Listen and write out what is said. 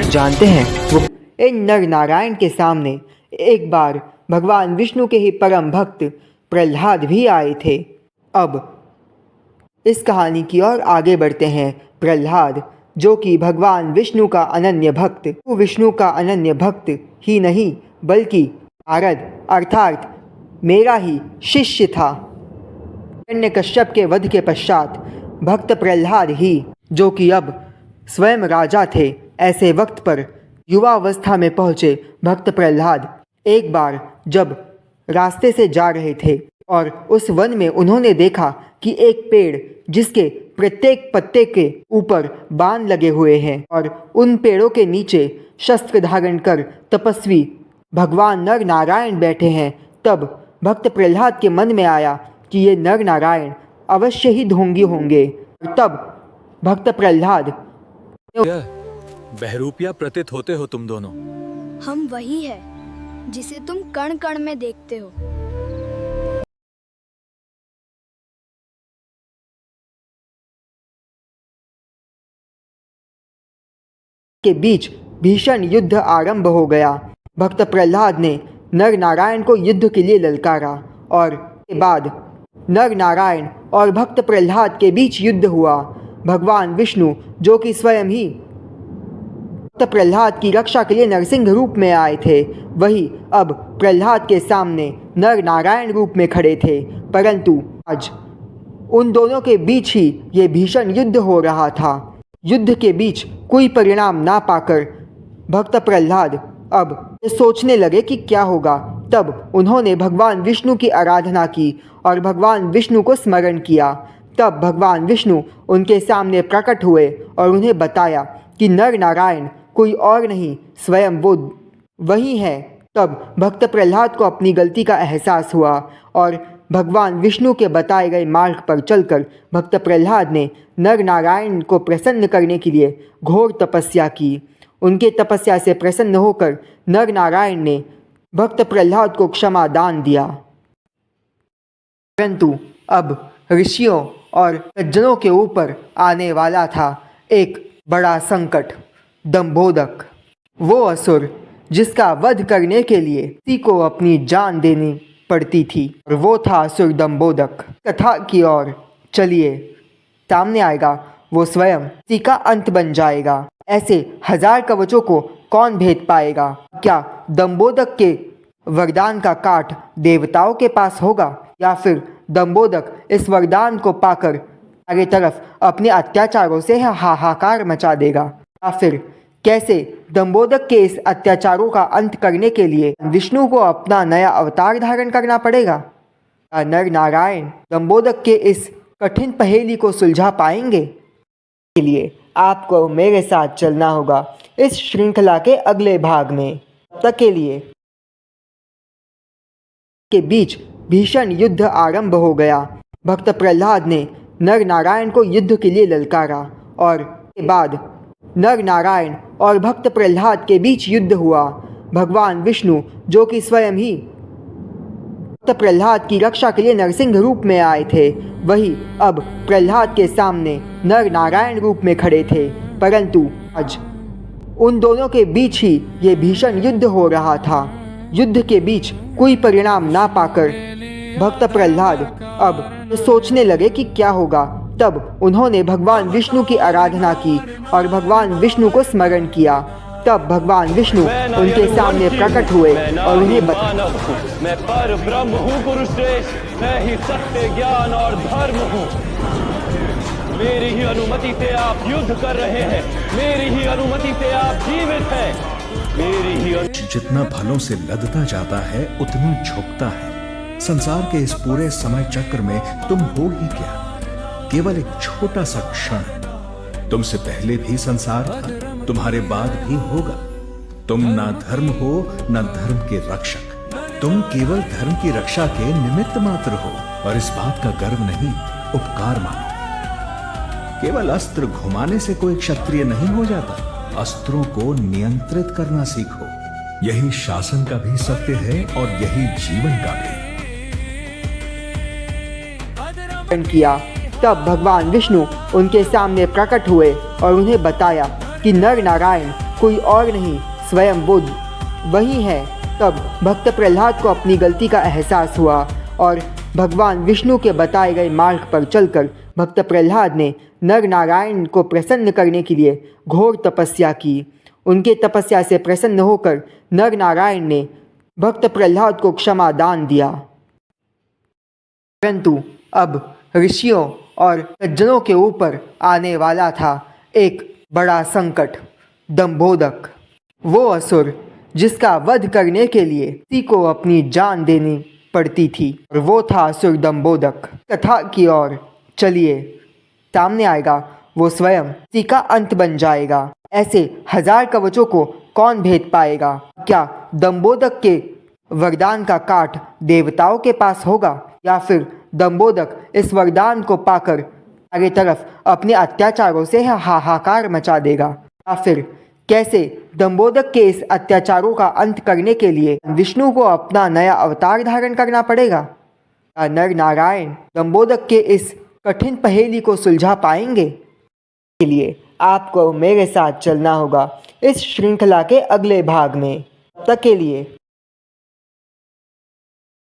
जानते हैं वो इन नर नारायण के सामने एक बार भगवान विष्णु के ही परम भक्त प्रहलाद भी आए थे। अब इस कहानी की ओर आगे बढ़ते हैं। प्रहलाद जो कि भगवान विष्णु का अनन्य भक्त, वो विष्णु का अनन्य भक्त ही नहीं बल्कि नारद अर्थात मेरा ही शिष्य था। हिरण्यकश्यप के वध के पश्चात भक्त प्रहलाद ही जो कि अब स्वयं राजा थे, ऐसे वक्त पर युवावस्था में पहुँचे भक्त प्रहलाद एक बार जब रास्ते से जा रहे थे और उस वन में उन्होंने देखा कि एक पेड़ जिसके प्रत्येक पत्ते के ऊपर बाण लगे हुए हैं और उन पेड़ों के नीचे शस्त्र धारण कर तपस्वी भगवान नर नारायण बैठे हैं। तब भक्त प्रहलाद के मन में आया कि ये नर नारायण अवश्य ही ढोंगी होंगे। तब भक्त प्रहलाद बहरूपिया प्रतीत होते हो तुम दोनों। हम वही है जिसे तुम कण कण में देखते हो। के बीच भीषण युद्ध आरंभ हो गया। भक्त प्रहलाद ने नर नारायण को युद्ध के लिए ललकारा और के बाद नर नारायण और भक्त प्रहलाद के बीच युद्ध हुआ। भगवान विष्णु जो कि स्वयं ही भक्त प्रहलाद की रक्षा के लिए नरसिंह रूप में आए थे, वही अब प्रहलाद के सामने नर नारायण रूप में खड़े थे। परंतु आज उन दोनों के बीच ही ये भीषण युद्ध हो रहा था। युद्ध के बीच कोई परिणाम ना पाकर भक्त प्रहलाद अब सोचने लगे कि क्या होगा। तब उन्होंने भगवान विष्णु की आराधना की और भगवान विष्णु को स्मरण किया। तब भगवान विष्णु उनके सामने प्रकट हुए और उन्हें बताया कि नर नारायण कोई और नहीं स्वयं वो वही है। तब भक्त प्रहलाद को अपनी गलती का एहसास हुआ और भगवान विष्णु के बताए गए मार्ग पर चलकर भक्त प्रहलाद ने नर नारायण को प्रसन्न करने के लिए घोर तपस्या की। उनके तपस्या से प्रसन्न होकर नर नारायण ने भक्त प्रहलाद को क्षमा दान दिया। परंतु अब ऋषियों और सज्जनों के ऊपर आने वाला था एक बड़ा संकट, दंभोदक। वो असुर जिसका वध करने के लिए किसी को अपनी जान देनी पड़ती थी, और वो था असुर दंभोदक। कथा की ओर चलिए, सामने आएगा वो स्वयं इसी का अंत बन जाएगा। ऐसे हजार कवचों को कौन भेद पाएगा? क्या दंभोदक के वरदान का काट देवताओं के पास होगा या फिर दंभोदक इस वरदान को पाकर आगे तरफ अपने अत्याचारों से हाहाकार मचा देगा? या फिर कैसे दंभोदक के इस अत्याचारों का अंत करने के लिए विष्णु को अपना नया अवतार धारण करना पड़ेगा? नर नारायण दंभोदक के इस कठिन पहेली को सुलझा पाएंगे? के लिए आपको मेरे साथ चलना होगा इस श्रृंखला के अगले भाग में। तब तक के लिए के बीच भीषण युद्ध आरंभ हो गया। भक्त प्रहलाद ने नर नारायण को युद्ध के लिए ललकारा और के बाद नर नारायण और भक्त प्रहलाद के बीच युद्ध हुआ। भगवान विष्णु जो कि स्वयं ही भक्त प्रहलाद की रक्षा के लिए नरसिंह रूप में आए थे, वही अब प्रहलाद के सामने नर नारायण रूप में खड़े थे। परंतु आज उन दोनों के बीच ही ये भीषण युद्ध हो रहा था। युद्ध के बीच कोई परिणाम ना पाकर भक्त प्रहलाद अब सोचने लगे कि क्या होगा। तब उन्होंने भगवान विष्णु की आराधना की और भगवान विष्णु को स्मरण किया। तब भगवान विष्णु उनके सामने प्रकट हुए और उन्हें मैं पर ब्रह्म हूँ गुरुश्रेष्ठ, मैं ही सत्य ज्ञान और धर्म हूँ। मेरी ही अनुमति से आप युद्ध कर रहे हैं, मेरी ही अनुमति से आप जीवित हैं, मेरी ही जितना भलों से लदता जाता है उतनी झुकता है। संसार के इस पूरे समय चक्र में तुम हो ही क्या? केवल एक छोटा सा क्षण। तुमसे पहले भी संसार था, तुम्हारे बाद भी होगा। तुम ना धर्म हो ना धर्म के रक्षक, तुम केवल धर्म की रक्षा के निमित्त मात्र हो। और इस बात का गर्व नहीं, उपकार मानो। केवल अस्त्र घुमाने से कोई क्षत्रिय नहीं हो जाता, अस्त्रों को नियंत्रित करना सीखो। यही शासन का भी सत्य है और यही जीवन का भी। किया। तब भगवान विष्णु उनके सामने प्रकट हुए और उन्हें बताया कि नर नारायण कोई और नहीं स्वयं बुद्ध वही है। तब भक्त प्रहलाद को अपनी गलती का एहसास हुआ और भगवान विष्णु के बताए गए मार्ग पर चलकर भक्त प्रहलाद ने नर नारायण को प्रसन्न करने के लिए घोर तपस्या की। उनके तपस्या से प्रसन्न होकर नर नारायण ने भक्त प्रहलाद को क्षमा दान दिया। परंतु अब ऋषियों और सज्जनों के ऊपर आने वाला था एक बड़ा संकट, दंभोदक। वो असुर जिसका वध करने के लिए किसी को अपनी जान देनी पड़ती थी, और वो था असुर दंभोदक। कथा की ओर चलिए, सामने आएगा वो स्वयं इसी का अंत बन जाएगा। ऐसे 1000 कवचों को कौन भेद पाएगा? क्या दंभोदक के वरदान का काट देवताओं के पास होगा, या फिर दंभोदक इस वरदान को पाकर आगे तरफ अपने अत्याचारों से हाहाकार मचा देगा, या फिर कैसे दंभोदक के इस अत्याचारों का अंत करने के लिए विष्णु को अपना नया अवतार धारण करना पड़ेगा? नर नारायण दंभोदक के इस कठिन पहेली को सुलझा पाएंगे? के लिए आपको मेरे साथ चलना होगा इस श्रृंखला के अगले भाग में। तब तक के लिए